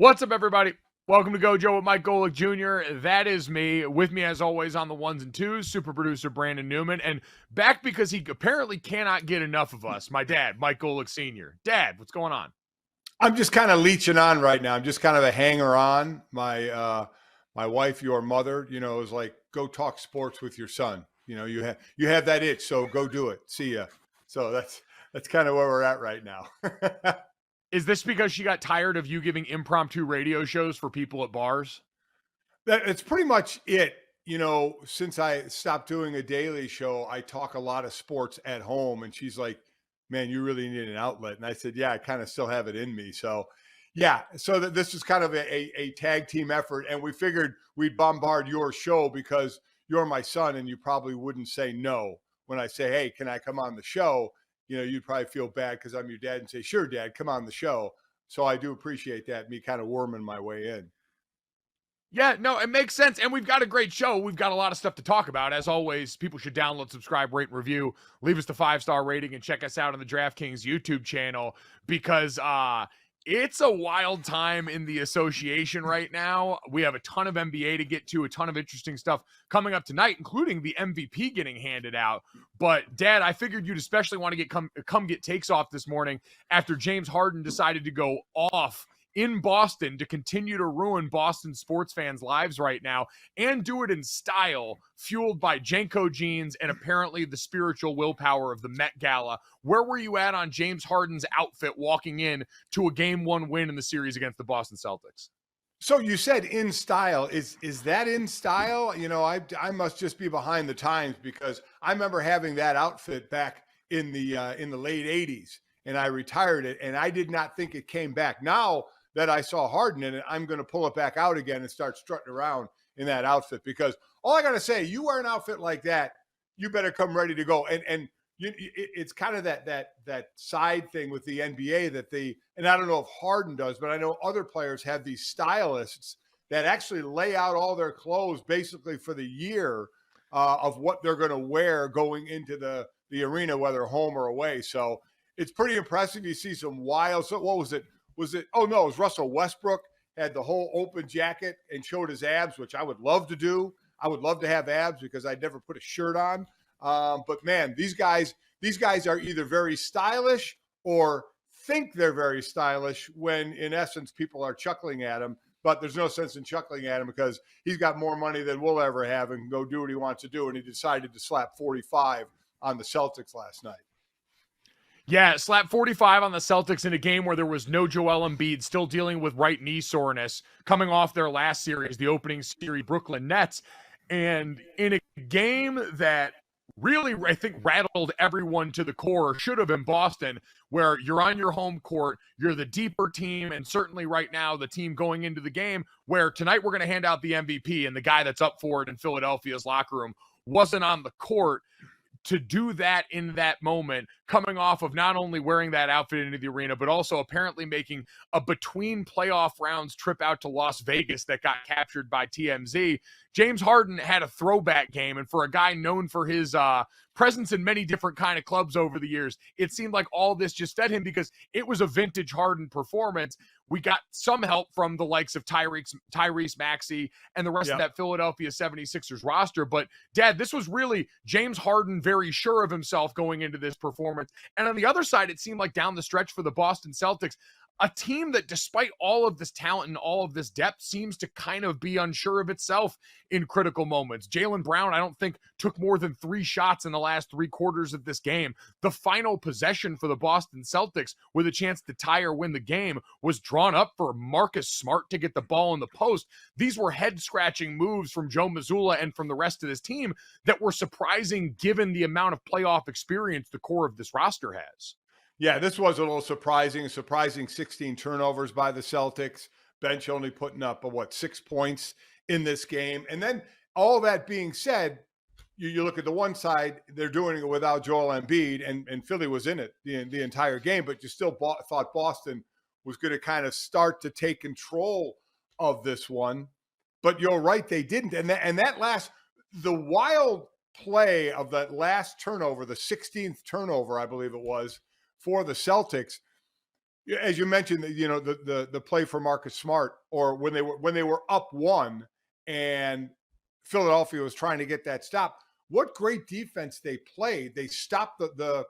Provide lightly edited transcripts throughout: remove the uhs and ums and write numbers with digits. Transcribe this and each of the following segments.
What's up, everybody? Welcome to GoJo with Mike Golic Jr. That is me. With me, as always, on the ones and twos, super producer Brandon Newman. And back because he apparently cannot get enough of us, my dad, Mike Golic Sr. Dad, what's going on? I'm just kind of leeching on right now. I'm just kind of a hanger on. My wife, your mother, is like, go talk sports with your son. You have that itch, so go do it. See ya. So that's kind of where we're at right now. Is this because she got tired of you giving impromptu radio shows for people at bars? It's pretty much it. Since I stopped doing a daily show, I talk a lot of sports at home, and she's like, man, you really need an outlet. And I said, yeah, I kind of still have it in me. So yeah, so this is kind of a tag team effort. And we figured we'd bombard your show because you're my son and you probably wouldn't say no when I say, hey, can I come on the show? You'd probably feel bad because I'm your dad and say, sure, Dad, come on the show. So I do appreciate that, me kind of worming my way in. Yeah, no, it makes sense. And we've got a great show. We've got a lot of stuff to talk about. As always, people should download, subscribe, rate, and review. Leave us the 5-star rating and check us out on the DraftKings YouTube channel because it's a wild time in the association right now. We have a ton of NBA to get to, a ton of interesting stuff coming up tonight, including the MVP getting handed out. But, Dad, I figured you'd especially want to come get takes off this morning after James Harden decided to go off in Boston to continue to ruin Boston sports fans' lives right now and do it in style, fueled by Jenko jeans and apparently the spiritual willpower of the Met Gala. Where were you at on James Harden's outfit walking in to a Game 1 win in the series against the Boston Celtics? So you said in style. Is that in style? I must just be behind the times because I remember having that outfit back in the late 80s and I retired it and I did not think it came back. Now that I saw Harden in it, I'm going to pull it back out again and start strutting around in that outfit because all I got to say, you wear an outfit like that, you better come ready to go. And it's kind of that side thing with the NBA and I don't know if Harden does, but I know other players have these stylists that actually lay out all their clothes basically for the year of what they're going to wear going into the arena, whether home or away. So it's pretty impressive. You see some wild, so what was it? Oh, no, it was Russell Westbrook, had the whole open jacket and showed his abs, which I would love to do. I would love to have abs because I'd never put a shirt on. But, man, these guys are either very stylish or think they're very stylish when, in essence, people are chuckling at him. But there's no sense in chuckling at him because he's got more money than we'll ever have and can go do what he wants to do. And he decided to slap 45 on the Celtics last night. Yeah, slapped 45 on the Celtics in a game where there was no Joel Embid, still dealing with right knee soreness, coming off their last series, the opening series, Brooklyn Nets. And in a game that really, I think, rattled everyone to the core, should have been Boston, where you're on your home court, you're the deeper team, and certainly right now the team going into the game, where tonight we're going to hand out the MVP, and the guy that's up for it in Philadelphia's locker room wasn't on the court. To do that in that moment, coming off of not only wearing that outfit into the arena, but also apparently making a between playoff rounds trip out to Las Vegas that got captured by TMZ. James Harden had a throwback game, and for a guy known for his presence in many different kind of clubs over the years, it seemed like all this just fed him because it was a vintage Harden performance. We got some help from the likes of Tyrese Maxey and the rest of that Philadelphia 76ers roster. But, Dad, this was really James Harden very sure of himself going into this performance. And on the other side, it seemed like down the stretch for the Boston Celtics, a team that despite all of this talent and all of this depth seems to kind of be unsure of itself in critical moments. Jaylen Brown, I don't think, took more than 3 shots in the last 3 quarters of this game. The final possession for the Boston Celtics with a chance to tie or win the game was drawn up for Marcus Smart to get the ball in the post. These were head-scratching moves from Joe Mazzulla and from the rest of this team that were surprising given the amount of playoff experience the core of this roster has. Yeah, this was a little surprising 16 turnovers by the Celtics. Bench only putting up, 6 points in this game. And then all that being said, you look at the one side, they're doing it without Joel Embid, and Philly was in it the entire game, but you still thought Boston was going to kind of start to take control of this one. But you're right, they didn't. And the wild play of that last turnover, the 16th turnover, I believe it was, for the Celtics, as you mentioned, the play for Marcus Smart, or when they were up one and Philadelphia was trying to get that stop. What great defense they played! They stopped the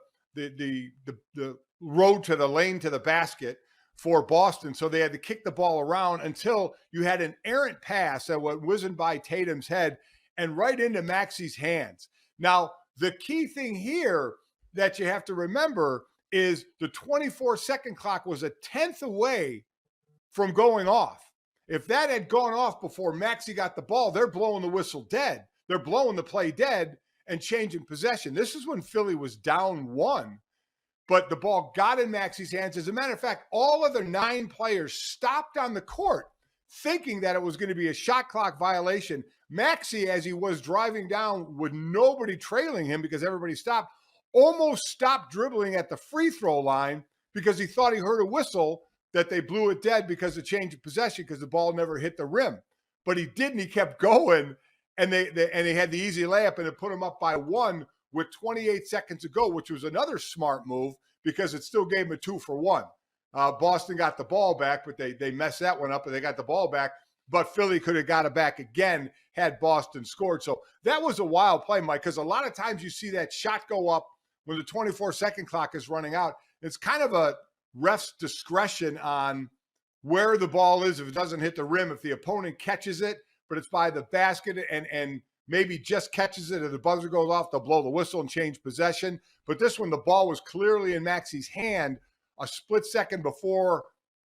road to the lane to the basket for Boston, so they had to kick the ball around until you had an errant pass that went whizzing by Tatum's head and right into Maxi's hands. Now, the key thing here that you have to remember is the 24-second clock was a tenth away from going off. If that had gone off before Maxey got the ball, they're blowing the whistle dead. They're blowing the play dead and changing possession. This is when Philly was down one, but the ball got in Maxey's hands. As a matter of fact, all other 9 players stopped on the court thinking that it was going to be a shot clock violation. Maxey, as he was driving down with nobody trailing him because everybody stopped, almost stopped dribbling at the free throw line because he thought he heard a whistle that they blew it dead because of change of possession because the ball never hit the rim. But he didn't. He kept going, and they had the easy layup, and it put him up by 1 with 28 seconds to go, which was another smart move because it still gave him a 2-for-1. Boston got the ball back, but they messed that one up, and they got the ball back. But Philly could have got it back again had Boston scored. So that was a wild play, Mike, because a lot of times you see that shot go up when the 24-second clock is running out. It's kind of a ref's discretion on where the ball is if it doesn't hit the rim. If the opponent catches it, but it's by the basket and maybe just catches it, and the buzzer goes off, they'll blow the whistle and change possession. But this one, the ball was clearly in Maxey's hand a split second before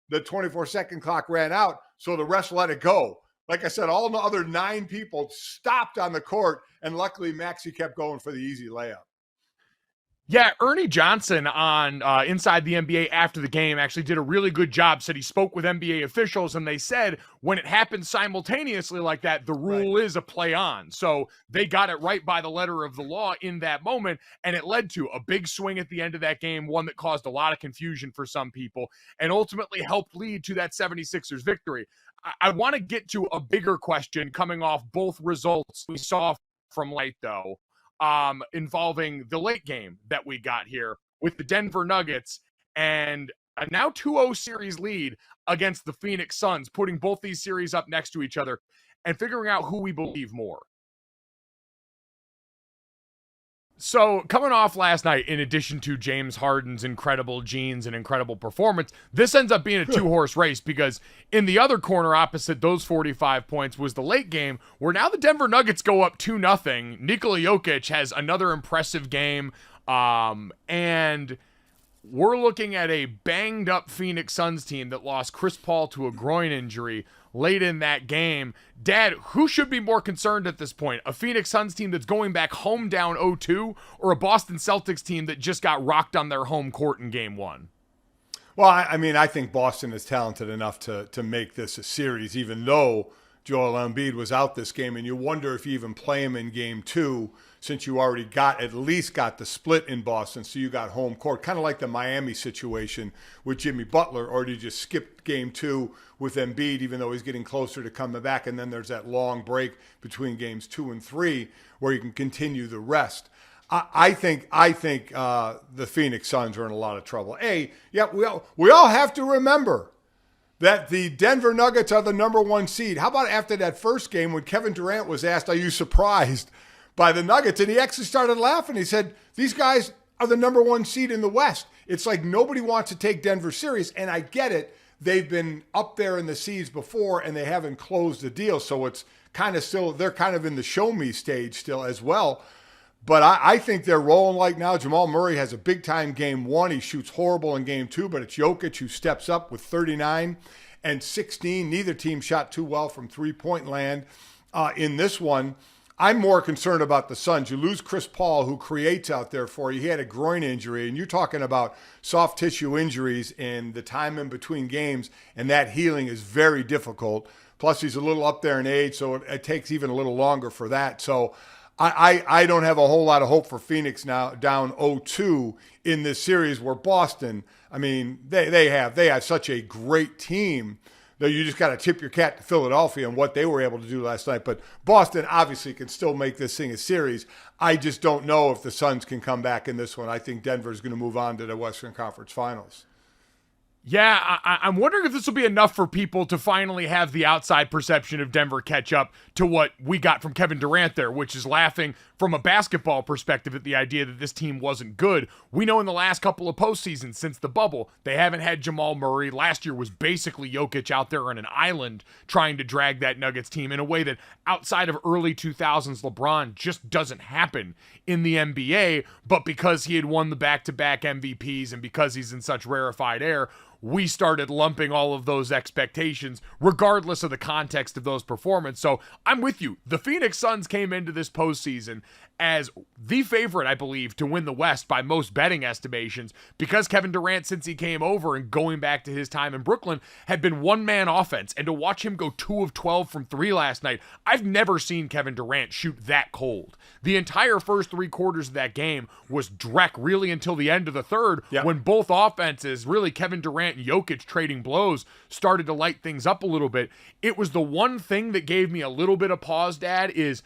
the 24-second clock ran out, so the refs let it go. Like I said, all the other 9 people stopped on the court, and luckily Maxey kept going for the easy layup. Yeah, Ernie Johnson on Inside the NBA after the game actually did a really good job. Said he spoke with NBA officials, and they said when it happens simultaneously like that, the rule is a play on. So they got it right by the letter of the law in that moment, and it led to a big swing at the end of that game, one that caused a lot of confusion for some people, and ultimately helped lead to that 76ers victory. I want to get to a bigger question coming off both results we saw from late, though. Involving the late game that we got here with the Denver Nuggets and a now 2-0 series lead against the Phoenix Suns, putting both these series up next to each other and figuring out who we believe more. So coming off last night, in addition to James Harden's incredible genes and incredible performance, this ends up being a 2-horse race because in the other corner opposite those 45 points was the late game where now the Denver Nuggets go up 2-0. Nikola Jokić has another impressive game, and we're looking at a banged up Phoenix Suns team that lost Chris Paul to a groin injury late in that game. Dad, who should be more concerned at this point? A Phoenix Suns team that's going back home down 0-2 or a Boston Celtics team that just got rocked on their home court in game 1? Well, I mean, I think Boston is talented enough to make this a series, even though Joel Embiid was out this game, and you wonder if you even play him in game 2 since you already at least got the split in Boston, so you got home court, kind of like the Miami situation with Jimmy Butler, or do you just skip game 2 with Embiid, even though he's getting closer to coming back, and then there's that long break between games 2 and 3 where you can continue the rest. I think the Phoenix Suns are in a lot of trouble. We all have to remember that the Denver Nuggets are the number 1 seed. How about after that first game when Kevin Durant was asked, are you surprised by the Nuggets? And he actually started laughing. He said, these guys are the number 1 seed in the West. It's like nobody wants to take Denver serious, and I get it. They've been up there in the seeds before, and they haven't closed the deal, so it's kind of still, they're kind of in the show me stage still as well. But I think they're rolling like now. Jamal Murray has a big-time game 1. He shoots horrible in game 2, but it's Jokic who steps up with 39 and 16. Neither team shot too well from three-point land in this one. I'm more concerned about the Suns. You lose Chris Paul, who creates out there for you. He had a groin injury, and you're talking about soft tissue injuries and the time in between games, and that healing is very difficult. Plus, he's a little up there in age, so it takes even a little longer for that. So I don't have a whole lot of hope for Phoenix now, down 0-2 in this series where Boston, I mean, they have such a great team that you just got to tip your cap to Philadelphia and what they were able to do last night. But Boston obviously can still make this thing a series. I just don't know if the Suns can come back in this one. I think Denver's going to move on to the Western Conference Finals. Yeah, I'm wondering if this will be enough for people to finally have the outside perception of Denver catch up to what we got from Kevin Durant there, which is laughing from a basketball perspective at the idea that this team wasn't good. We know in the last couple of postseasons since the bubble, they haven't had Jamal Murray. Last year was basically Jokic out there on an island trying to drag that Nuggets team in a way that outside of early 2000s LeBron just doesn't happen in the NBA. But because he had won the back-to-back MVPs and because he's in such rarefied air, we started lumping all of those expectations regardless of the context of those performances. So I'm with you. The Phoenix Suns came into this postseason as the favorite, I believe, to win the West by most betting estimations because Kevin Durant, since he came over and going back to his time in Brooklyn, had been one-man offense. And to watch him go 2 of 12 from 3 last night, I've never seen Kevin Durant shoot that cold. The entire first 3 quarters of that game was dreck really until the end of the third when both offenses, really Kevin Durant and Jokic trading blows, started to light things up a little bit. It was the one thing that gave me a little bit of pause, Dad, is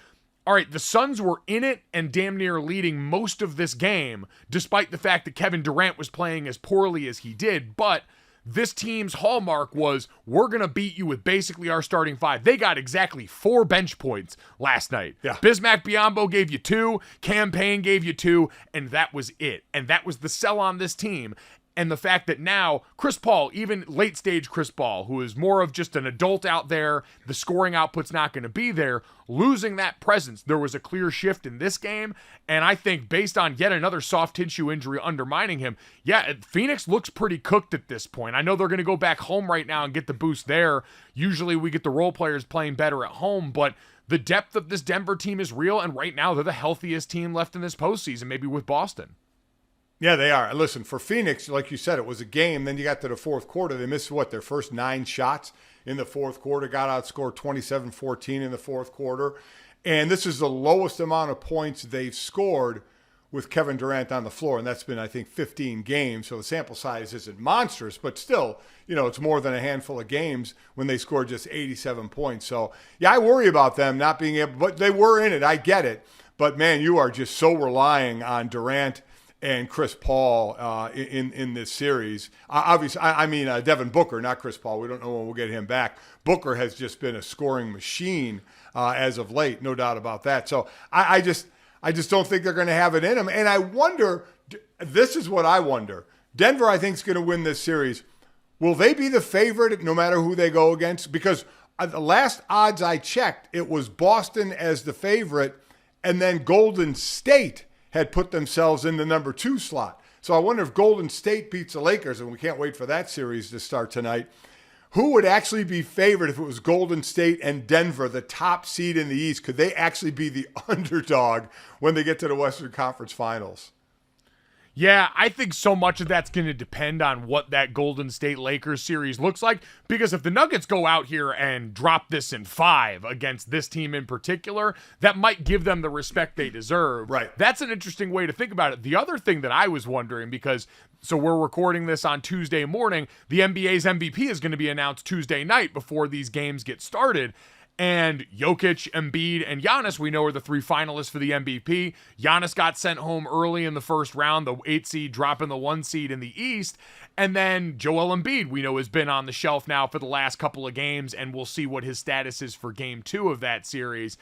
all right, the Suns were in it and damn near leading most of this game, despite the fact that Kevin Durant was playing as poorly as he did. But this team's hallmark was, we're going to beat you with basically our starting 5. They got exactly 4 bench points last night. Yeah. Bismack Biyombo gave you 2, Cam Payne gave you 2, and that was it. And that was the sell on this team. And the fact that now Chris Paul, even late stage Chris Paul, who is more of just an adult out there, the scoring output's not going to be there, losing that presence, there was a clear shift in this game. And I think based on yet another soft tissue injury undermining him, Phoenix looks pretty cooked at this point. I know they're going to go back home right now and get the boost there. Usually we get the role players playing better at home, but the depth of this Denver team is real. And right now they're the healthiest team left in this postseason, maybe with Boston. Yeah, they are. Listen, for Phoenix, like you said, it was a game. Then you got to the fourth quarter. They missed, their first 9 shots in the fourth quarter, got outscored 27-14 in the fourth quarter. And this is the lowest amount of points they've scored with Kevin Durant on the floor. And that's been, I think, 15 games. So the sample size isn't monstrous, but still, it's more than a handful of games when they scored just 87 points. So, yeah, I worry about them not being able, but they were in it. I get it. But, man, you are just so relying on Durant and Chris Paul in this series. Obviously, I mean Devin Booker, not Chris Paul. We don't know when we'll get him back. Booker has just been a scoring machine as of late, no doubt about that. So I just don't think they're going to have it in them. And I wonder, this is what I wonder. Denver, I think, is going to win this series. Will they be the favorite no matter who they go against? Because the last odds I checked, it was Boston as the favorite, and then Golden State had put themselves in the number 2 slot. So I wonder if Golden State beats the Lakers, and we can't wait for that series to start tonight. Who would actually be favored if it was Golden State and Denver, the top seed in the East? Could they actually be the underdog when they get to the Western Conference Finals? Yeah, I think so much of that's going to depend on what that Golden State Lakers series looks like, because if the Nuggets go out here and drop this in 5 against this team in particular, that might give them the respect they deserve. Right. That's an interesting way to think about it. The other thing that I was wondering, so we're recording this on Tuesday morning, the NBA's MVP is going to be announced Tuesday night before these games get started. And Jokic, Embid, and Giannis, we know, are the 3 finalists for the MVP. Giannis got sent home early in the first round, the 8 seed dropping the 1 seed in the East. And then Joel Embiid, we know, has been on the shelf now for the last couple of games, and we'll see what his status is for game 2 of that series.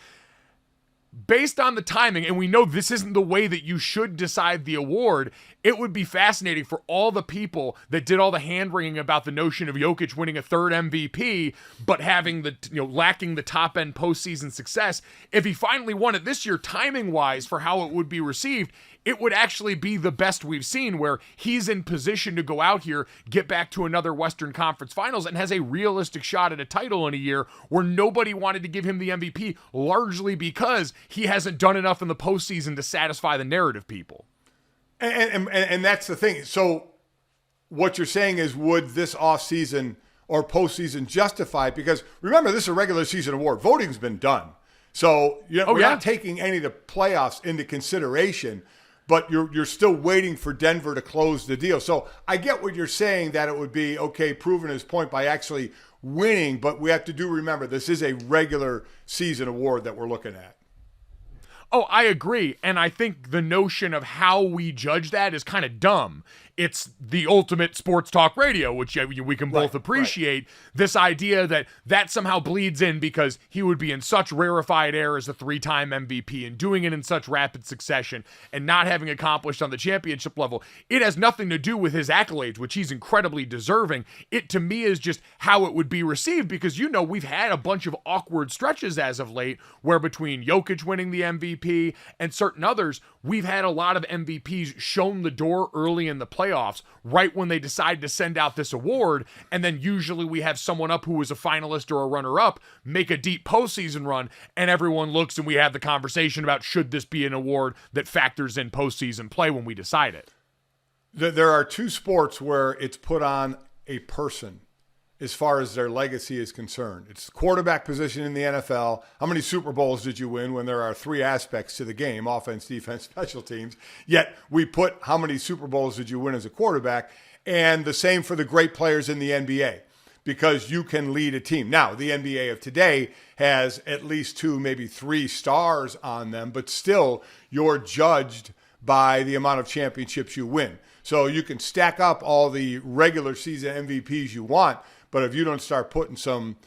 Based on the timing, and we know this isn't the way that you should decide the award, it would be fascinating for all the people that did all the hand-wringing about the notion of Jokic winning a 3rd MVP, but having lacking the top-end postseason success. If he finally won it this year, timing-wise, for how it would be received, it would actually be the best we've seen, where he's in position to go out here, get back to another Western Conference Finals, and has a realistic shot at a title in a year where nobody wanted to give him the MVP, largely because he hasn't done enough in the postseason to satisfy the narrative people. And that's the thing. So what you're saying is, would this offseason or postseason justify it? Because remember, this is a regular season award. Voting's been done. So we're not taking any of the playoffs into consideration, but you're still waiting for Denver to close the deal. So I get what you're saying, that it would be, okay, proving his point by actually winning, but we have to remember, this is a regular season award that we're looking at. Oh, I agree. And I think the notion of how we judge that is kind of dumb. it's the ultimate sports talk radio, which we can both appreciate. This idea that somehow bleeds in because he would be in such rarefied air as a 3-time MVP and doing it in such rapid succession and not having accomplished on the championship level. It has nothing to do with his accolades, which he's incredibly deserving. It, to me, is just how it would be received because, we've had a bunch of awkward stretches as of late where between Jokic winning the MVP and certain others, we've had a lot of MVPs shown the door early in the playoffs, right when they decide to send out this award, and then usually we have someone up who was a finalist or a runner-up make a deep postseason run, and everyone looks and we have the conversation about should this be an award that factors in postseason play when we decide it. There are two sports where it's put on a person as far as their legacy is concerned. It's the quarterback position in the NFL. How many Super Bowls did you win when there are 3 aspects to the game, offense, defense, special teams? Yet we put how many Super Bowls did you win as a quarterback? And the same for the great players in the NBA, because you can lead a team. Now, the NBA of today has at least 2, maybe 3 stars on them, but still you're judged by the amount of championships you win. So you can stack up all the regular season MVPs you want, but if you don't start putting some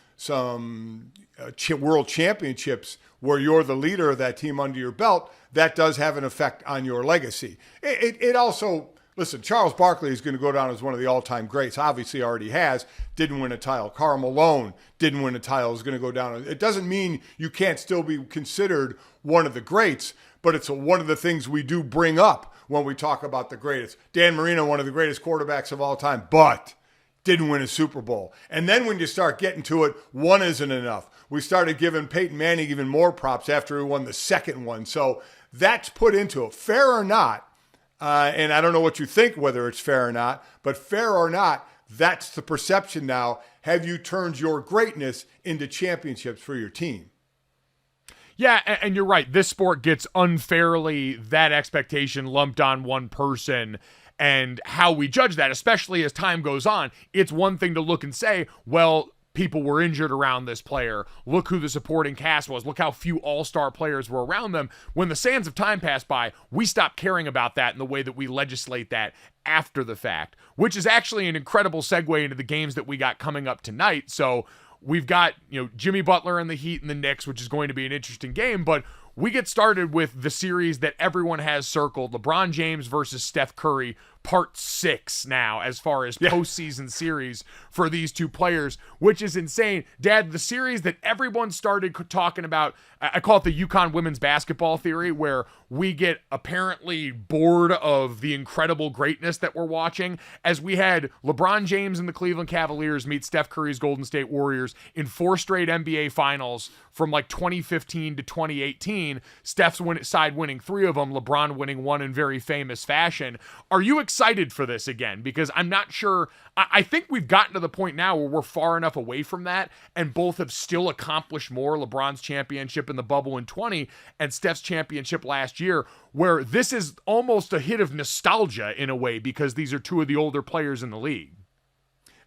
world championships where you're the leader of that team under your belt, that does have an effect on your legacy. It also, listen, Charles Barkley is going to go down as one of the all-time greats. Obviously already has. Didn't win a title. Karl Malone didn't win a title. Is going to go down. It doesn't mean you can't still be considered one of the greats, but it's one of the things we do bring up when we talk about the greatest. Dan Marino, one of the greatest quarterbacks of all time, but didn't win a Super Bowl. And then when you start getting to it, one isn't enough. We started giving Peyton Manning even more props after he won the second one. So that's put into it. Fair or not, and I don't know what you think, whether it's fair or not, but fair or not, that's the perception now. Have you turned your greatness into championships for your team? Yeah, and you're right. This sport gets unfairly that expectation lumped on one person. And how we judge that, especially as time goes on, it's one thing to look and say, well, people were injured around this player. Look who the supporting cast was. Look how few all-star players were around them. When the sands of time pass by, we stop caring about that in the way that we legislate that after the fact, which is actually an incredible segue into the games that we got coming up tonight. So we've got, Jimmy Butler and the Heat and the Knicks, which is going to be an interesting game, but we get started with the series that everyone has circled, LeBron James versus Steph Curry, part 6 now, as far as postseason series for these two players, which is insane. Dad, the series that everyone started talking about, I call it the UConn women's basketball theory, where we get apparently bored of the incredible greatness that we're watching, as we had LeBron James and the Cleveland Cavaliers meet Steph Curry's Golden State Warriors in 4 straight NBA finals from like 2015 to 2018. Steph's side winning 3 of them, LeBron winning 1 in very famous fashion. Are you excited for this again? Because I'm not sure. I think we've gotten to the point now where we're far enough away from that, and both have still accomplished more. LeBron's championship in the bubble in 20 and Steph's championship last year, where this is almost a hit of nostalgia in a way, because these are 2 of the older players in the league.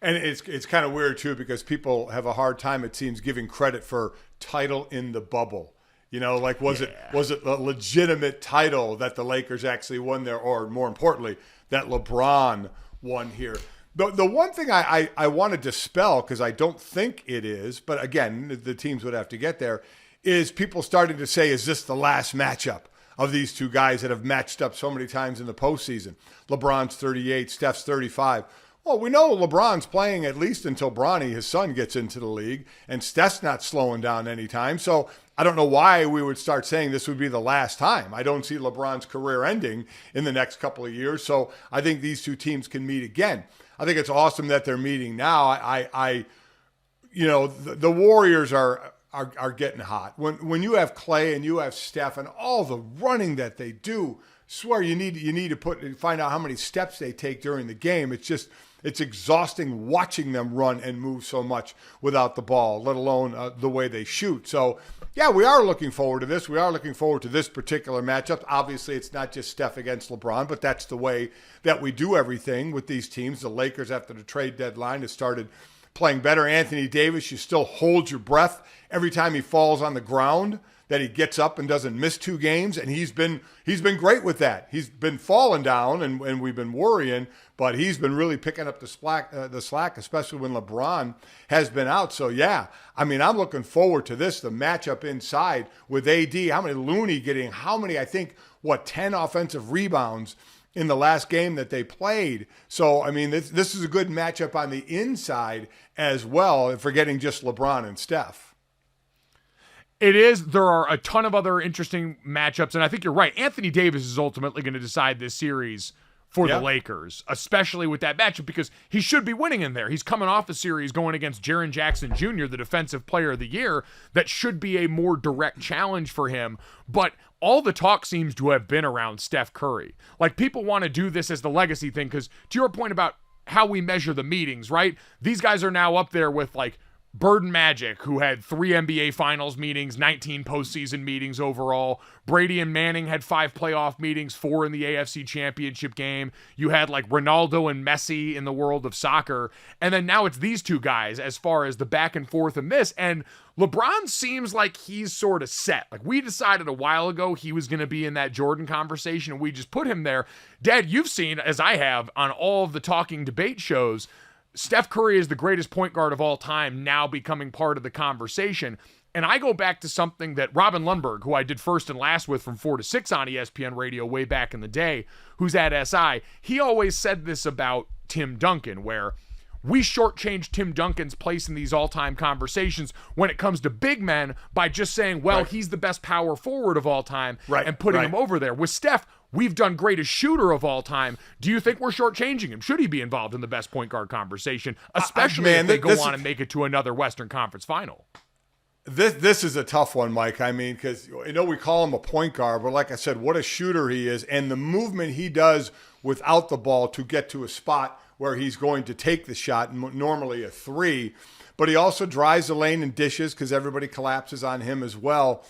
And it's kind of weird too, because people have a hard time, it seems, giving credit for title in the bubble. Was it a legitimate title that the Lakers actually won there, or more importantly, that LeBron won here? The one thing I want to dispel, because I don't think it is, but again, the teams would have to get there, is people starting to say, is this the last matchup of these two guys that have matched up so many times in the postseason? LeBron's 38, Steph's 35. Well, we know LeBron's playing at least until Bronny, his son, gets into the league, and Steph's not slowing down anytime. So I don't know why we would start saying this would be the last time. I don't see LeBron's career ending in the next couple of years. So I think these two teams can meet again. I think it's awesome that they're meeting now. The Warriors are getting hot. When you have Clay and you have Steph and all the running that they do, swear you need to find out how many steps they take during the game. It's exhausting watching them run and move so much without the ball, let alone the way they shoot. So, yeah, we are looking forward to this. We are looking forward to this particular matchup. Obviously, it's not just Steph against LeBron, but that's the way that we do everything with these teams. The Lakers, after the trade deadline, has started playing better. Anthony Davis, you still hold your breath every time he falls on the ground. that he gets up and doesn't miss 2 games, and he's been great with that. He's been falling down, and we've been worrying, but he's been really picking up the slack, especially when LeBron has been out. So yeah, I mean, I'm looking forward to this. The matchup inside with AD. How many Looney getting? How many? I think 10 offensive rebounds in the last game that they played. So, I mean, this is a good matchup on the inside as well, forgetting just LeBron and Steph. It is. There are a ton of other interesting matchups, and I think you're right. Anthony Davis is ultimately going to decide this series for the Lakers, especially with that matchup, because he should be winning in there. He's coming off a series going against Jaren Jackson Jr., the Defensive Player of the Year. That should be a more direct challenge for him. But all the talk seems to have been around Steph Curry. Like, people want to do this as the legacy thing, because to your point about how we measure the meetings, right? These guys are now up there with, like, Bird and Magic, who had 3 NBA Finals meetings, 19 postseason meetings overall. Brady and Manning had 5 playoff meetings, 4 in the AFC Championship game. You had like Ronaldo and Messi in the world of soccer. And then now it's these 2 guys as far as the back and forth in this. And LeBron seems like he's sort of set. Like, we decided a while ago he was going to be in that Jordan conversation, and we just put him there. Dad, you've seen, as I have, on all of the talking debate shows, Steph Curry is the greatest point guard of all time, now becoming part of the conversation. And I go back to something that Robin Lundberg, who I did first and last with from 4 to 6 on ESPN radio way back in the day, who's at SI, he always said this about Tim Duncan, where we shortchanged Tim Duncan's place in these all-time conversations when it comes to big men by just saying, well, he's the best power forward of all time, and putting him over there. With Steph, we've done greatest shooter of all time. Do you think we're shortchanging him? Should he be involved in the best point guard conversation, especially if they go on and make it to another Western Conference final? This is a tough one, Mike. I mean, because we call him a point guard, but like I said, what a shooter he is, and the movement he does without the ball to get to a spot where he's going to take the shot, normally a 3, but he also drives the lane and dishes because everybody collapses on him as well.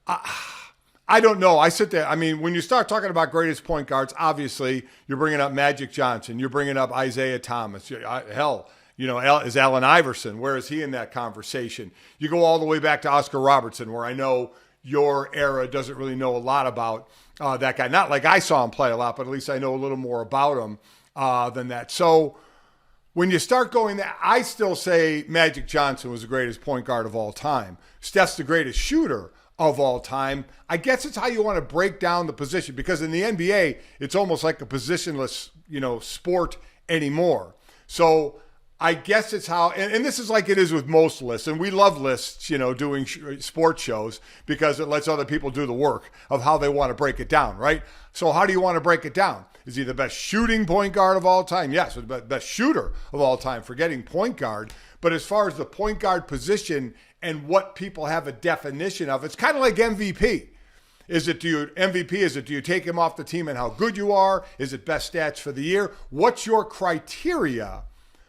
I don't know. I sit there. I mean, when you start talking about greatest point guards, obviously you're bringing up Magic Johnson. You're bringing up Isaiah Thomas. Hell, is Allen Iverson. Where is he in that conversation? You go all the way back to Oscar Robertson, where I know your era doesn't really know a lot about that guy. Not like I saw him play a lot, but at least I know a little more about him than that. So when you start going there, I still say Magic Johnson was the greatest point guard of all time. Steph's the greatest shooter of all time. I guess it's how you want to break down the position, because in the NBA, it's almost like a positionless, sport anymore. So I guess it's how, and this is like it is with most lists, and we love lists, doing sports shows, because it lets other people do the work of how they want to break it down, right? So how do you want to break it down? Is he the best shooting point guard of all time? Yes, the best shooter of all time, forgetting point guard. But as far as the point guard position and what people have a definition of, it's kind of like MVP. Do you take him off the team and how good you are? Is it best stats for the year? What's your criteria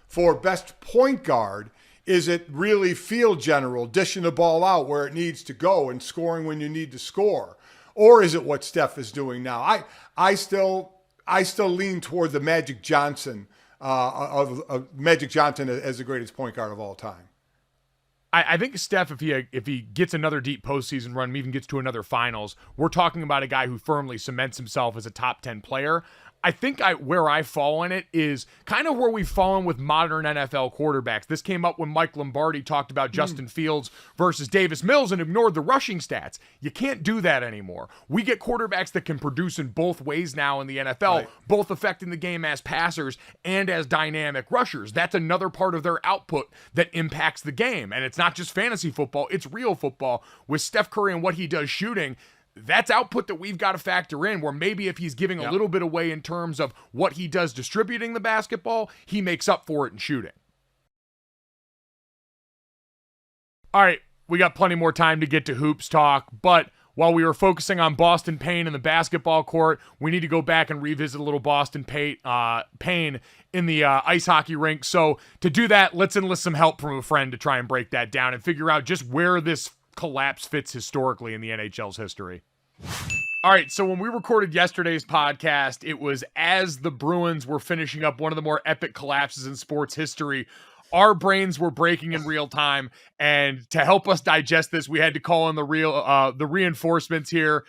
for best point guard? Is it really field general, dishing the ball out where it needs to go and scoring when you need to score? Or is it what Steph is doing now? I still lean toward the Magic Johnson of Magic Johnson as the greatest point guard of all time. I think Steph, if he gets another deep postseason run, even gets to another finals, we're talking about a guy who firmly cements himself as a top 10 player. I think where I fall in it is kind of where we've fallen with modern NFL quarterbacks. This came up when Mike Lombardi talked about Justin Fields versus Davis Mills and ignored the rushing stats. You can't do that anymore. We get quarterbacks that can produce in both ways now in the NFL, both affecting the game as passers and as dynamic rushers. That's another part of their output that impacts the game. And it's not just fantasy football, it's real football. With Steph Curry and what he does shooting, that's output that we've got to factor in, where maybe if he's giving a little bit away in terms of what he does distributing the basketball, he makes up for it in shooting. All right, we got plenty more time to get to hoops talk, but while we were focusing on Boston Pain in the basketball court, we need to go back and revisit a little Boston Pain in the ice hockey rink. So to do that, let's enlist some help from a friend to try and break that down and figure out just where this collapse fits historically in the NHL's history. All right, so when we recorded yesterday's podcast, it was as the Bruins were finishing up one of the more epic collapses in sports history. our brains were breaking in real time. And to help us digest this, we had to call in the reinforcements here.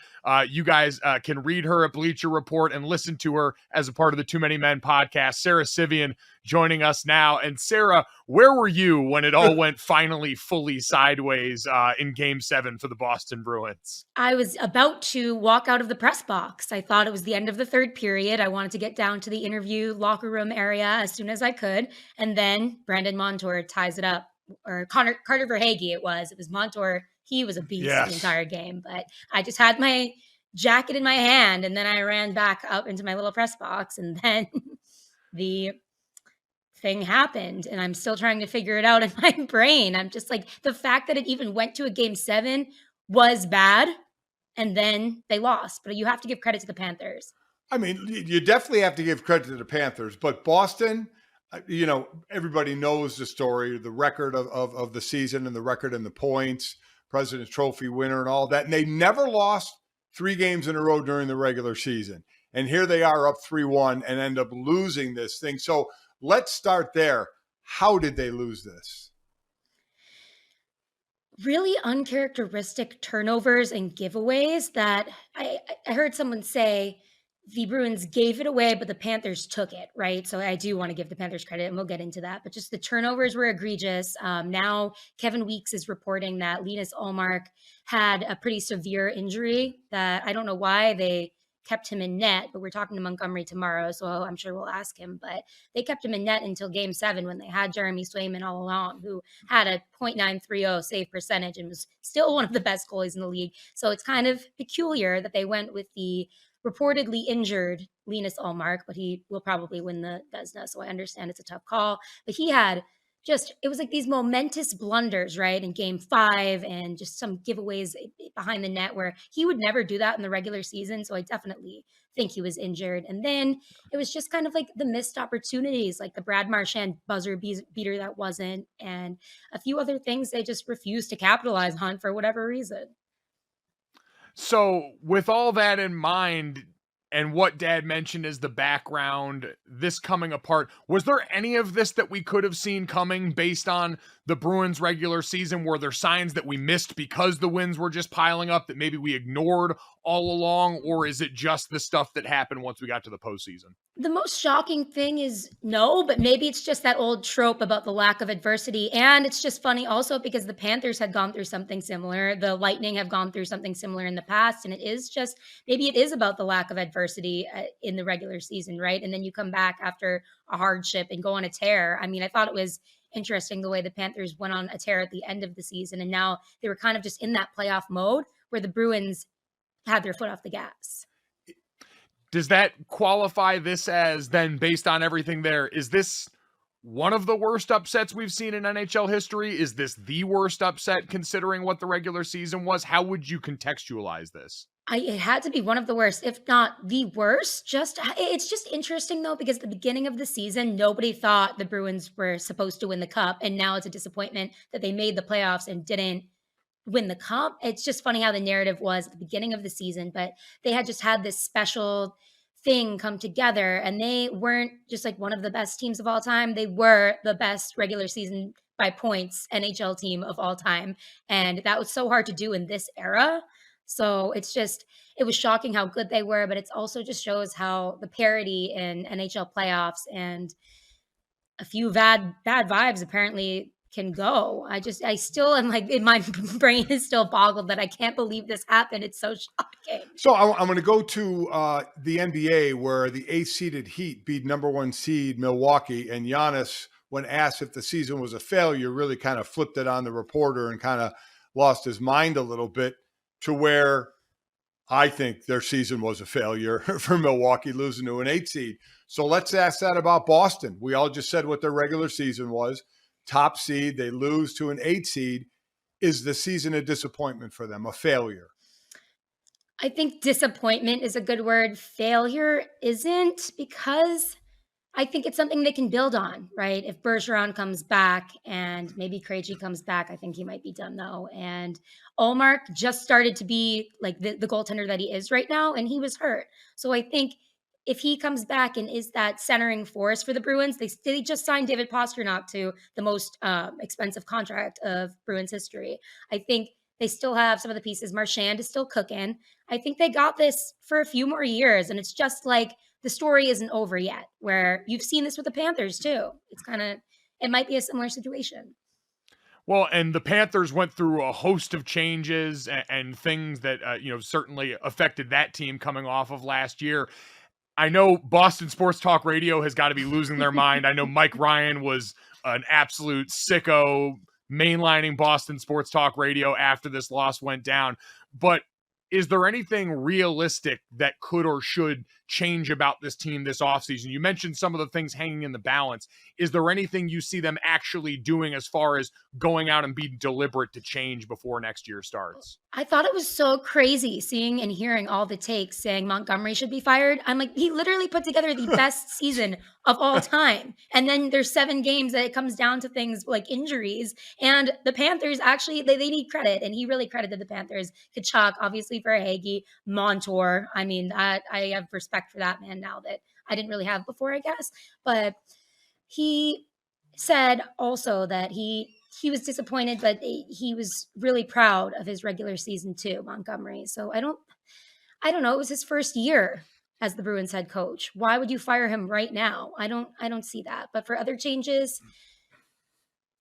You guys can read her at Bleacher Report and listen to her as a part of the Too Many Men podcast. Sara Civian joining us now. And Sara, where were you when it all went finally fully sideways in Game 7 for the Boston Bruins? I was about to walk out of the press box. I thought it was the end of the third period. I wanted to get down to the interview locker room area as soon as I could. And then Brandon Montour ties it up. Or Carter Verhaeghe it was. It was Montour. He was a beast the entire game. But I just had my jacket in my hand, and then I ran back up into my little press box, and then the thing happened, and I'm still trying to figure it out in my brain. I'm just like, the fact that it even went to a Game 7 was bad, and then they lost. But you have to give credit to the Panthers. I mean, you definitely have to give credit to the Panthers, but Boston, you know, everybody knows the story, the record of the season and the record and the points, President's Trophy winner and all that. And they never lost 3 games in a row during the regular season. And here they are up 3-1 and end up losing this thing. So let's start there. How did they lose this? Really uncharacteristic turnovers and giveaways that I heard someone say the Bruins gave it away, but the Panthers took it, right? So I do want to give the Panthers credit, and we'll get into that. But just the turnovers were egregious. Now Kevin Weeks is reporting that Linus Ullmark had a pretty severe injury that I don't know why they kept him in net, but we're talking to Montgomery tomorrow, so I'm sure we'll ask him. But they kept him in net until Game 7 when they had Jeremy Swayman all along, who had a .930 save percentage and was still one of the best goalies in the league. So it's kind of peculiar that they went with the reportedly injured Linus Ullmark, but he will probably win the Vezina, so I understand it's a tough call. But he had it was like these momentous blunders, right, in Game 5 and just some giveaways behind the net where he would never do that in the regular season, so I definitely think he was injured. And then it was just kind of like the missed opportunities, like the Brad Marchand buzzer beater that wasn't, and a few other things they just refused to capitalize on for whatever reason. So with all that in mind, and what Dad mentioned as the background, this coming apart, was there any of this that we could have seen coming based on the Bruins regular season? Were there signs that we missed because the wins were just piling up that maybe we ignored all along? Or is it just the stuff that happened once we got to the postseason? The most shocking thing is no, but maybe it's just that old trope about the lack of adversity. And it's just funny also because the Panthers had gone through something similar. The Lightning have gone through something similar in the past. And maybe it is about the lack of adversity in the regular season, right? And then you come back after a hardship and go on a tear. I mean, I thought it was interesting the way the Panthers went on a tear at the end of the season. And now they were kind of just in that playoff mode where the Bruins had their foot off the gas. Does that qualify this as then, based on everything there, is this one of the worst upsets we've seen in NHL history? Is this the worst upset considering what the regular season was? How would you contextualize this? It had to be one of the worst, if not the worst. It's just interesting though, because at the beginning of the season, nobody thought the Bruins were supposed to win the cup. And now it's a disappointment that they made the playoffs and didn't win the cup. It's just funny how the narrative was at the beginning of the season, but they had just had this special thing come together, and they weren't just like one of the best teams of all time. They were the best regular season by points NHL team of all time. And that was so hard to do in this era. So it was shocking how good they were, but it also just shows how the parity in NHL playoffs and a few bad vibes apparently can go. I still am like, my brain is still boggled that I can't believe this happened. It's so shocking. So I'm going to go to the NBA where the 8th seeded Heat beat number 1 seed Milwaukee, and Giannis, when asked if the season was a failure, really kind of flipped it on the reporter and kind of lost his mind a little bit, to where I think their season was a failure for Milwaukee, losing to an 8th seed. So let's ask that about Boston. We all just said what their regular season was. Top seed, they lose to an 8th seed. Is the season a disappointment for them, a failure? I think disappointment is a good word. Failure isn't, because I think it's something they can build on, right? If Bergeron comes back and maybe Krejci comes back, I think he might be done though. And Ullmark just started to be like the goaltender that he is right now, and he was hurt. So I think if he comes back and is that centering force for the Bruins, they just signed David Pastrnak to the most expensive contract of Bruins history. I think they still have some of the pieces. Marchand is still cooking. I think they got this for a few more years, and it's just like the story isn't over yet, where you've seen this with the Panthers too. It might be a similar situation. Well, and the Panthers went through a host of changes and things that, certainly affected that team coming off of last year. I know Boston Sports Talk Radio has got to be losing their mind. I know Mike Ryan was an absolute sicko mainlining Boston Sports Talk Radio after this loss went down. But is there anything realistic that could or should change about this team this offseason? You mentioned some of the things hanging in the balance. Is there anything you see them actually doing as far as going out and being deliberate to change before next year starts? I thought it was so crazy seeing and hearing all the takes saying Montgomery should be fired. I'm like, he literally put together the best season of all time. And then there's 7 games that it comes down to things like injuries. And the Panthers actually, they need credit. And he really credited the Panthers. Kachuk, obviously, for Hagee, Montour. I mean, I have respect for that man now that I didn't really have before, I guess. But he said also that he was disappointed, but he was really proud of his regular season too, Montgomery. So I don't know. It was his first year as the Bruins head coach. Why would you fire him right now? I don't see that. But for other changes,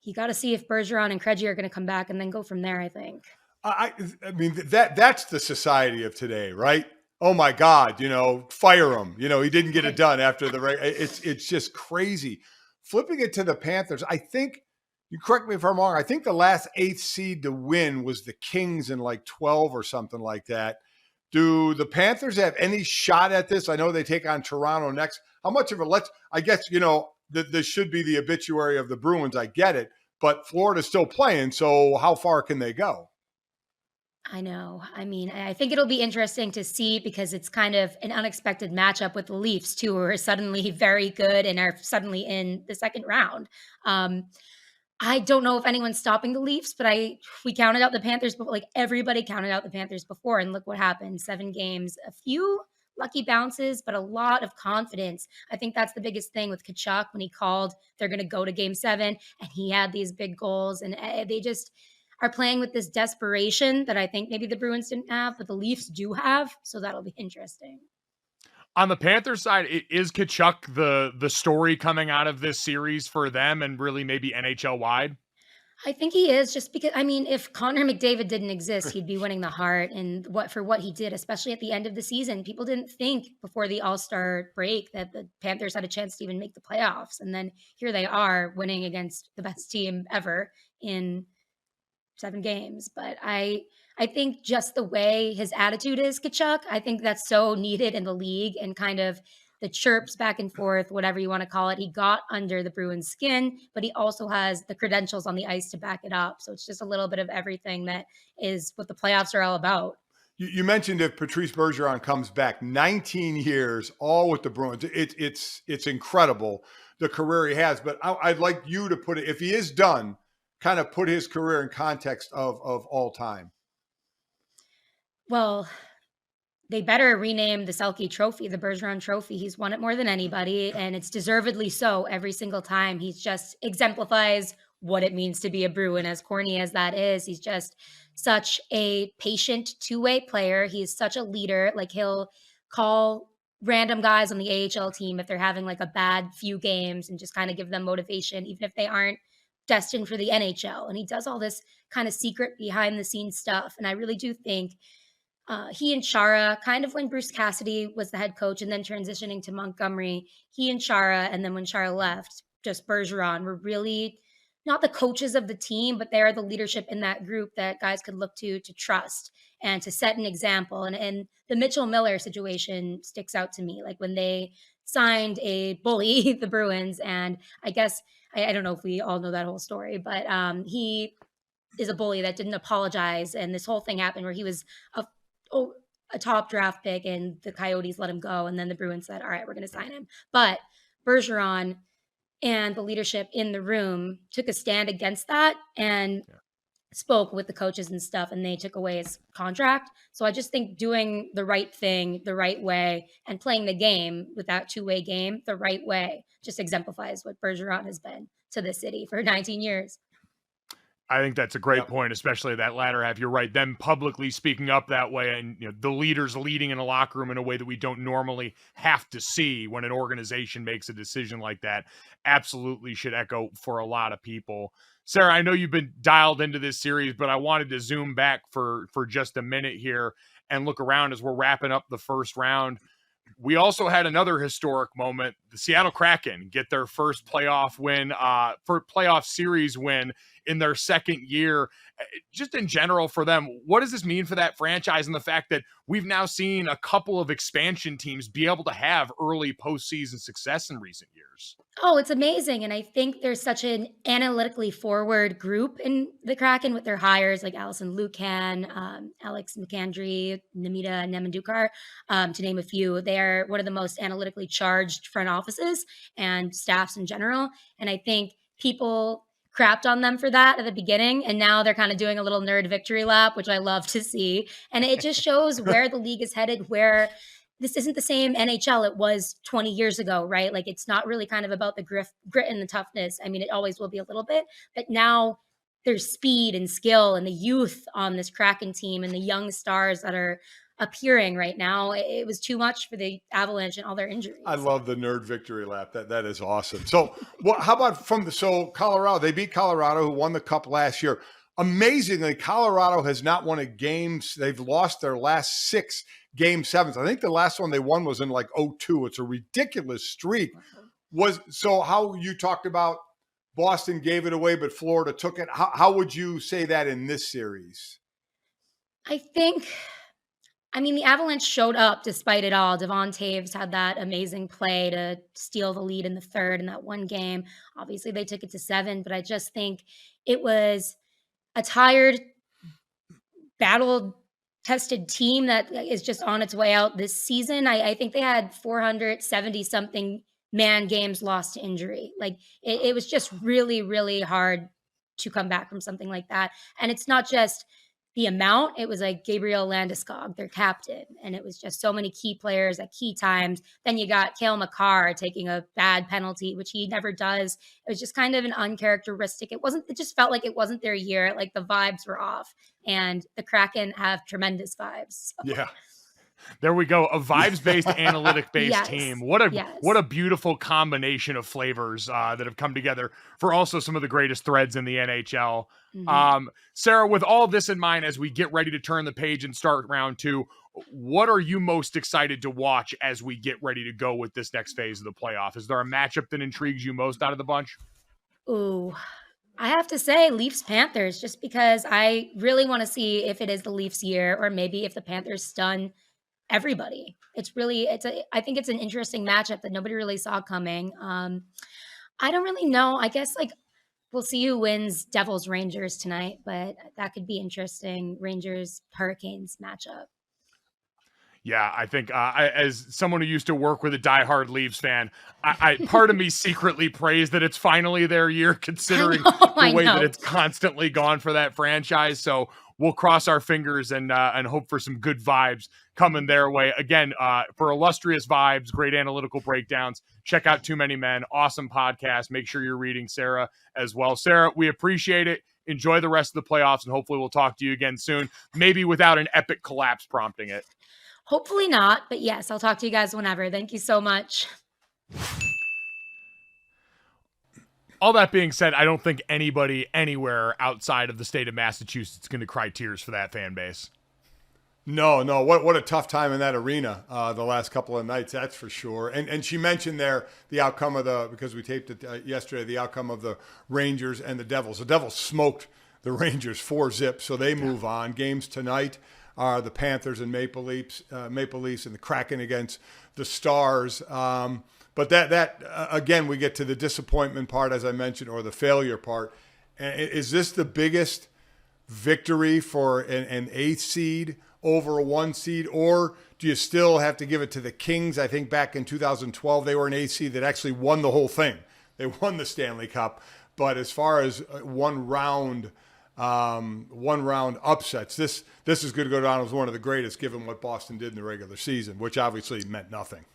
you got to see if Bergeron and Krejci are going to come back and then go from there, I think. I mean, that's the society of today, right? Oh my God, fire him. He didn't get it done after it's just crazy. Flipping it to the Panthers, I think, you correct me if I'm wrong, I think the last 8th seed to win was the Kings in like 12 or something like that. Do the Panthers have any shot at this? I know they take on Toronto next. How much of I guess, this should be the obituary of the Bruins. I get it, but Florida's still playing. So how far can they go? I know. I mean, I think it'll be interesting to see because it's kind of an unexpected matchup with the Leafs too, who are suddenly very good and are suddenly in the second round. I don't know if anyone's stopping the Leafs, but we counted out the Panthers, but like everybody counted out the Panthers before, and look what happened. 7 games, a few lucky bounces, but a lot of confidence. I think that's the biggest thing with Kachuk when he called, they're going to go to game 7, and he had these big goals, and they just are playing with this desperation that I think maybe the Bruins didn't have, but the Leafs do have, so that'll be interesting. On the Panthers side, is Kachuk the story coming out of this series for them and really maybe NHL wide? I think he is, just because, I mean, if Connor McDavid didn't exist, he'd be winning the Hart, and what he did, especially at the end of the season. People didn't think before the All-Star break that the Panthers had a chance to even make the playoffs. And then here they are winning against the best team ever in 7 games. But I think just the way his attitude is, Kachuk, I think that's so needed in the league, and kind of the chirps back and forth, whatever you want to call it. He got under the Bruins' skin, but he also has the credentials on the ice to back it up. So it's just a little bit of everything that is what the playoffs are all about. You mentioned if Patrice Bergeron comes back, 19 years, all with the Bruins. It's incredible, the career he has. But I'd like you to put it, if he is done, kind of put his career in context of all time. Well, they better rename the Selke Trophy the Bergeron Trophy. He's won it more than anybody, and it's deservedly so every single time. He's just exemplifies what it means to be a Bruin, as corny as that is. He's just such a patient two-way player. He's such a leader. Like, he'll call random guys on the AHL team if they're having like a bad few games and just kind of give them motivation, even if they aren't destined for the NHL. And he does all this kind of secret behind the scenes stuff. And I really do think he and Chara, kind of when Bruce Cassidy was the head coach and then transitioning to Montgomery, he and Chara, and then when Chara left, just Bergeron, were really not the coaches of the team, but they're the leadership in that group that guys could look to trust and to set an example. And the Mitchell Miller situation sticks out to me, like when they signed a bully, the Bruins, and I guess, I don't know if we all know that whole story, but he is a bully that didn't apologize, and this whole thing happened where he was a top draft pick and the Coyotes let him go, and then the Bruins said, all right, we're going to sign him. But Bergeron and the leadership in the room took a stand against that and spoke with the coaches and stuff, and they took away his contract. So I just think doing the right thing the right way and playing the game with that two-way game the right way just exemplifies what Bergeron has been to the city for 19 years. I think that's a great point, especially that latter half. You're right. Them publicly speaking up that way, and the leaders leading in a locker room in a way that we don't normally have to see when an organization makes a decision like that, absolutely should echo for a lot of people. Sara, I know you've been dialed into this series, but I wanted to zoom back for just a minute here and look around as we're wrapping up the first round. We also had another historic moment. The Seattle Kraken get their first playoff win, for playoff series win in their second year. Just in general for them, what does this mean for that franchise and the fact that we've now seen a couple of expansion teams be able to have early postseason success in recent years? Oh, it's amazing. And I think there's such an analytically forward group in the Kraken with their hires like Allison Lucan, Alex McAndry, Namita Nemandukar, to name a few. They are one of the most analytically charged front offices and staffs in general. And I think people crapped on them for that at the beginning, and now they're kind of doing a little nerd victory lap, which I love to see. And it just shows where the league is headed, where this isn't the same NHL it was 20 years ago, right? Like, it's not really kind of about the grit and the toughness. I mean, it always will be a little bit, but now there's speed and skill and the youth on this Kraken team and the young stars that are appearing right now. It was too much for the Avalanche and all their injuries. I love the nerd victory lap. That is awesome. So how about Colorado? They beat Colorado, who won the cup last year. Amazingly, Colorado has not won a game. They've lost their last 6 game 7s. I think the last one they won was in like 2002. It's a ridiculous streak. How you talked about Boston gave it away, but Florida took it. How would you say that in this series? I mean, the Avalanche showed up despite it all. Devon Taves had that amazing play to steal the lead in the third in that one game. Obviously, they took it to 7, but I just think it was a tired, battle-tested team that is just on its way out this season. I think they had 470-something man games lost to injury. Like, it was just really, really hard to come back from something like that. And it's not just the amount, it was like Gabriel Landeskog, their captain. And it was just so many key players at key times. Then you got Cale Makar taking a bad penalty, which he never does. It was just kind of an uncharacteristic. It just felt like it wasn't their year. Like, the vibes were off. And the Kraken have tremendous vibes. So. Yeah. There we go. A vibes-based, analytic-based team. What a beautiful combination of flavors that have come together for also some of the greatest threads in the NHL. Mm-hmm. Sara, with all this in mind, as we get ready to turn the page and start round 2, what are you most excited to watch as we get ready to go with this next phase of the playoff? Is there a matchup that intrigues you most out of the bunch? Ooh, I have to say Leafs Panthers, just because I really want to see if it is the Leafs year or maybe if the Panthers stun everybody. I think it's an interesting matchup that nobody really saw coming. I don't really know. I guess we'll see who wins Devils Rangers tonight, but that could be interesting. Rangers Hurricanes matchup. Yeah, I think as someone who used to work with a diehard Leafs fan, I part of me secretly prays that it's finally their year, considering the way that it's constantly gone for that franchise. So we'll cross our fingers and hope for some good vibes coming their way. Again, for illustrious vibes, great analytical breakdowns, check out Too Many Men. Awesome podcast. Make sure you're reading Sara as well. Sara, we appreciate it. Enjoy the rest of the playoffs, and hopefully we'll talk to you again soon, maybe without an epic collapse prompting it. Hopefully not, but yes, I'll talk to you guys whenever. Thank you so much. All that being said, I don't think anybody anywhere outside of the state of Massachusetts is going to cry tears for that fan base. No. What a tough time in that arena the last couple of nights, that's for sure. And she mentioned there the outcome of because we taped it yesterday, the outcome of the Rangers and the Devils. The Devils smoked the Rangers 4-0, so they move on. Games tonight are the Panthers and Maple Leafs and the Kraken against the Stars. But that again, we get to the disappointment part, as I mentioned, or the failure part. Is this the biggest victory for an 8th seed over a 1 seed, or do you still have to give it to the Kings? I think back in 2012, they were an 8th seed that actually won the whole thing. They won the Stanley Cup. But as far as one round one-round upsets. This is going to go down as one of the greatest, given what Boston did in the regular season, which obviously meant nothing.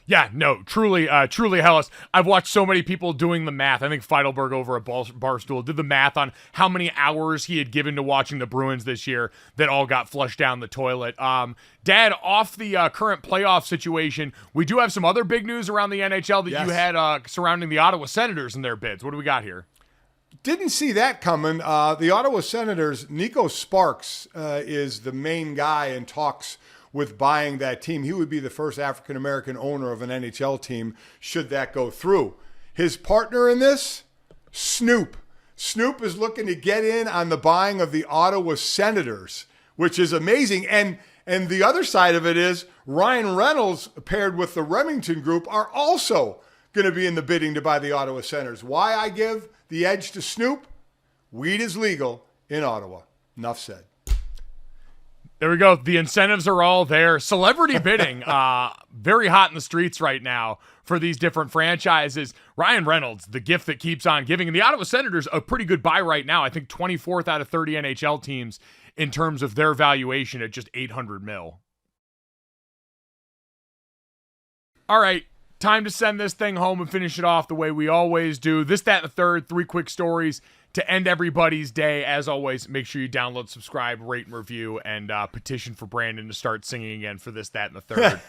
Yeah, no, truly hellish. I've watched so many people doing the math. I think Feidelberg over at Barstool did the math on how many hours he had given to watching the Bruins this year that all got flushed down the toilet. Dad, off the current playoff situation, we do have some other big news around the NHL that you had surrounding the Ottawa Senators and their bids. What do we got here? Didn't see that coming. The Ottawa Senators, Nico Sparks is the main guy in talks with buying that team. He would be the first African-American owner of an NHL team should that go through. His partner in this, Snoop. Snoop is looking to get in on the buying of the Ottawa Senators, which is amazing. And the other side of it is Ryan Reynolds paired with the Remington Group are also going to be in the bidding to buy the Ottawa Senators. Why I give the edge to Snoop? Weed is legal in Ottawa. Enough said. There we go. The incentives are all there. Celebrity bidding, very hot in the streets right now for these different franchises. Ryan Reynolds, the gift that keeps on giving. And the Ottawa Senators, a pretty good buy right now. I think 24th out of 30 NHL teams in terms of their valuation at just $800 million. All right, time to send this thing home and finish it off the way we always do. This, that, and the third, 3 quick stories to end everybody's day. As always, make sure you download, subscribe, rate, and review, and petition for Brandon to start singing again for this, that, and the third.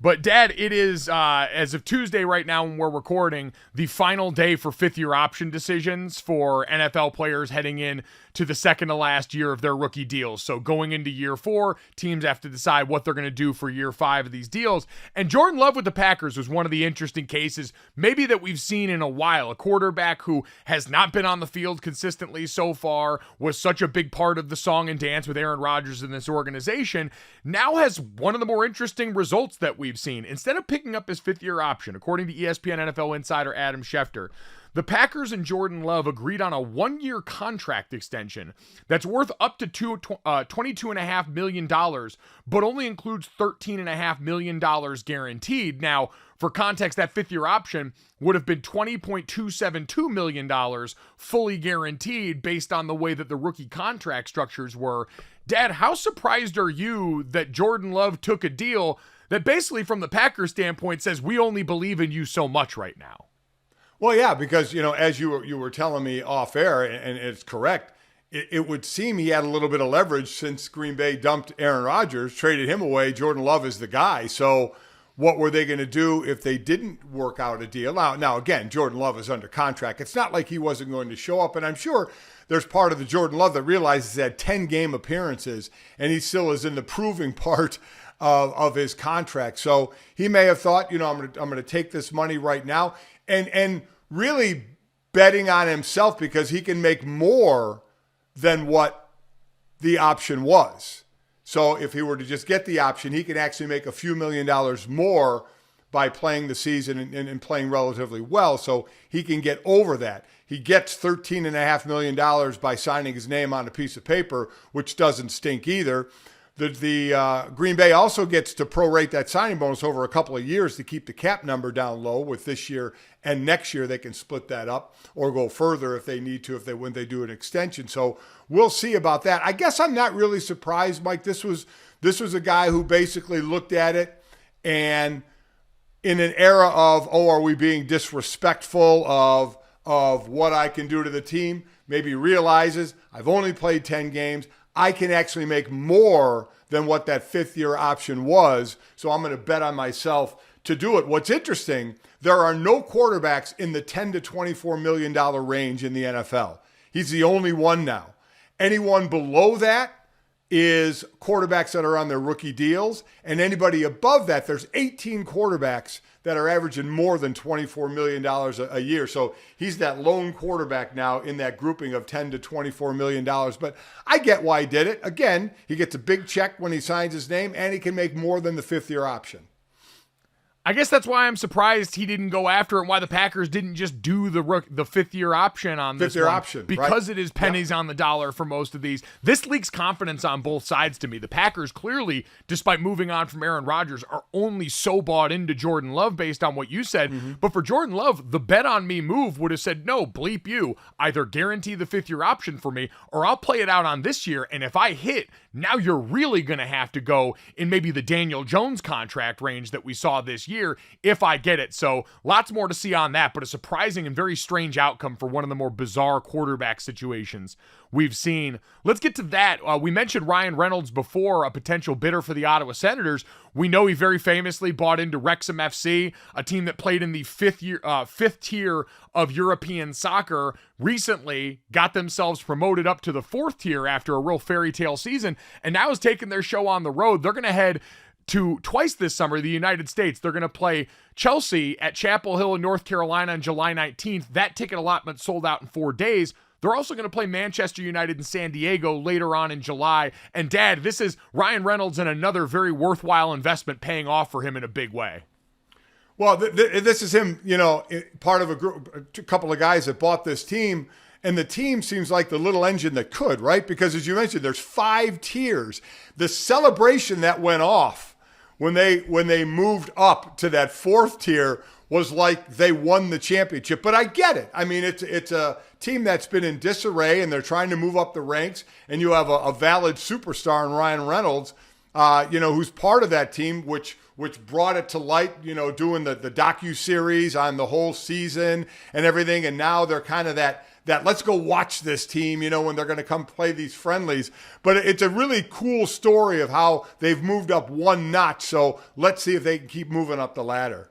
But, Dad, it is, as of Tuesday right now when we're recording, the final day for fifth-year option decisions for NFL players heading in to the second to last year of their rookie deals. So going into year 4, teams have to decide what they're going to do for year 5 of these deals. And Jordan Love with the Packers was one of the interesting cases maybe that we've seen in a while. A quarterback who has not been on the field consistently so far, was such a big part of the song and dance with Aaron Rodgers in this organization, now has one of the more interesting results that we've seen. Instead of picking up his fifth-year option, according to ESPN NFL insider Adam Schefter, the Packers and Jordan Love agreed on a 1-year contract extension that's worth up to $22.5 million, but only includes $13.5 million guaranteed. Now, for context, that fifth-year option would have been $20.272 million fully guaranteed based on the way that the rookie contract structures were. Dad, how surprised are you that Jordan Love took a deal that basically, from the Packers standpoint, says we only believe in you so much right now? Well, yeah, because, as you were telling me off air, and it's correct, it would seem he had a little bit of leverage since Green Bay dumped Aaron Rodgers, traded him away. Jordan Love is the guy. So what were they going to do if they didn't work out a deal? Now, again, Jordan Love is under contract. It's not like he wasn't going to show up, and I'm sure there's part of the Jordan Love that realizes he had 10 game appearances, and he still is in the proving part of his contract. So he may have thought, I'm going to take this money right now, and really betting on himself because he can make more than what the option was. So if he were to just get the option, he can actually make a few $1 million more by playing the season and playing relatively well. So he can get over that. He gets $13.5 million by signing his name on a piece of paper, which doesn't stink either. The Green Bay also gets to prorate that signing bonus over a couple of years to keep the cap number down low. With this year and next year, they can split that up or go further if they need to, when they do an extension. So we'll see about that. I guess I'm not really surprised, Mike. This was a guy who basically looked at it, and in an era of, are we being disrespectful of what I can do to the team, maybe realizes I've only played 10 games. I can actually make more than what that fifth-year option was, so I'm going to bet on myself to do it. What's interesting, there are no quarterbacks in the $10 to $24 million range in the NFL. He's the only one now. Anyone below that is quarterbacks that are on their rookie deals, and anybody above that, there's 18 quarterbacks that are averaging more than $24 million a year. So he's that lone quarterback now in that grouping of $10 to $24 million. But I get why he did it. Again, he gets a big check when he signs his name, and he can make more than the fifth-year option. I guess that's why I'm surprised he didn't go after it, and why the Packers didn't just do the fifth-year option on this Fifth-year one, option, because right? it is pennies on the dollar for most of these. This leaks confidence on both sides to me. The Packers clearly, despite moving on from Aaron Rodgers, are only so bought into Jordan Love based on what you said. But for Jordan Love, the bet on me move would have said, no, bleep you. Either guarantee the fifth-year option for me, or I'll play it out on this year, and if I hit, now you're really going to have to go in maybe the Daniel Jones contract range that we saw this year if I get it. So lots more to see on that, but a surprising and very strange outcome for one of the more bizarre quarterback situations we've seen. Let's get to that. We mentioned Ryan Reynolds before, a potential bidder for the Ottawa Senators. We know he very famously bought into Wrexham FC, a team that played in the fifth tier of European soccer, recently got themselves promoted up to the fourth tier after a real fairy tale season, and now is taking their show on the road. They're going to head to twice this summer, the United States. They're going to play Chelsea at Chapel Hill in North Carolina on July 19th. That ticket allotment sold out in 4 days. They're also going to play Manchester United in San Diego later on in July. And Dad, this is Ryan Reynolds and another very worthwhile investment paying off for him in a big way. Well, this is him, part of a couple of guys that bought this team. And the team seems like the little engine that could, right? Because as you mentioned, there's 5 tiers. The celebration that went off when they moved up to that 4th tier was like they won the championship. But I get it. I mean, it's a team that's been in disarray, and they're trying to move up the ranks. And you have a valid superstar in Ryan Reynolds, who's part of that team, which brought it to light, doing the docu-series on the whole season and everything. And now they're kind of that let's go watch this team, when they're going to come play these friendlies. But it's a really cool story of how they've moved up one notch. So let's see if they can keep moving up the ladder.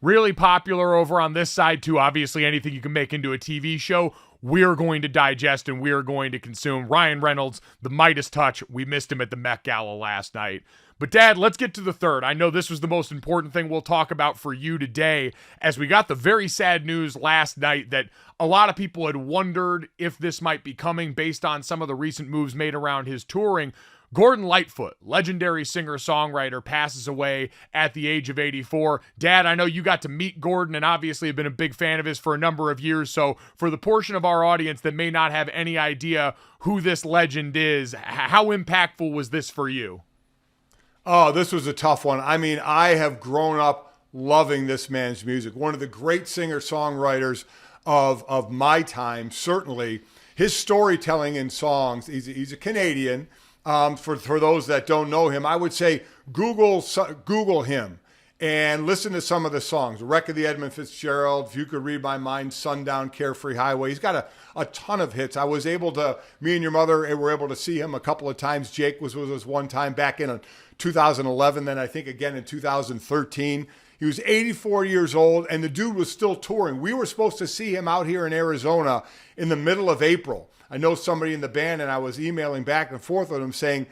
Really popular over on this side, too. Obviously, anything you can make into a TV show, we're going to digest and we're going to consume. Ryan Reynolds, the Midas touch. We missed him at the Met Gala last night. But, Dad, let's get to the third. I know this was the most important thing we'll talk about for you today, as we got the very sad news last night that a lot of people had wondered if this might be coming based on some of the recent moves made around his touring. Gordon Lightfoot, legendary singer-songwriter, passes away at the age of 84. Dad, I know you got to meet Gordon and obviously have been a big fan of his for a number of years. So for the portion of our audience that may not have any idea who this legend is, how impactful was this for you? Oh, this was a tough one. I mean, I have grown up loving this man's music. One of the great singer-songwriters of my time, certainly. His storytelling in songs, he's a Canadian. For those that don't know him, I would say Google him and listen to some of the songs. Wreck of the Edmund Fitzgerald, If You Could Read My Mind, Sundown, Carefree Highway. He's got a ton of hits. Me and your mother were able to see him a couple of times. Jake was with us one time back in 2011, then I think again in 2013. He was 84 years old, and the dude was still touring. We were supposed to see him out here in Arizona in the middle of April. I know somebody in the band, and I was emailing back and forth with him saying,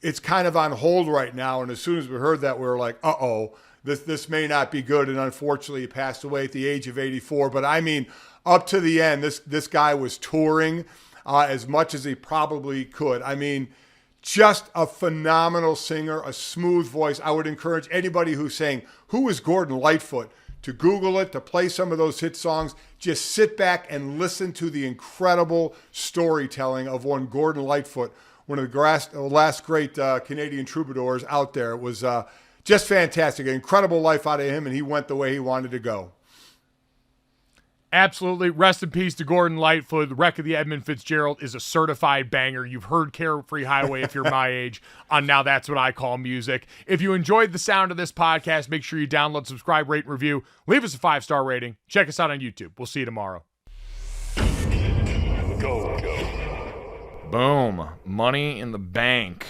it's kind of on hold right now. And as soon as we heard that, we were like, uh-oh, this may not be good. And unfortunately, he passed away at the age of 84. But I mean, up to the end, this guy was touring as much as he probably could. I mean, just a phenomenal singer, a smooth voice. I would encourage anybody who's saying, who is Gordon Lightfoot, to Google it, to play some of those hit songs. Just sit back and listen to the incredible storytelling of one Gordon Lightfoot, one of the last great Canadian troubadours out there. It was just fantastic. An incredible life out of him, and he went the way he wanted to go. Absolutely. Rest in peace to Gordon Lightfoot. The Wreck of the Edmund Fitzgerald is a certified banger. You've heard Carefree Highway if you're my age on Now That's What I Call Music. If you enjoyed the sound of this podcast, make sure you download, subscribe, rate, and review. Leave us a 5-star rating. Check us out on YouTube. We'll see you tomorrow. Go. Boom. Money in the bank.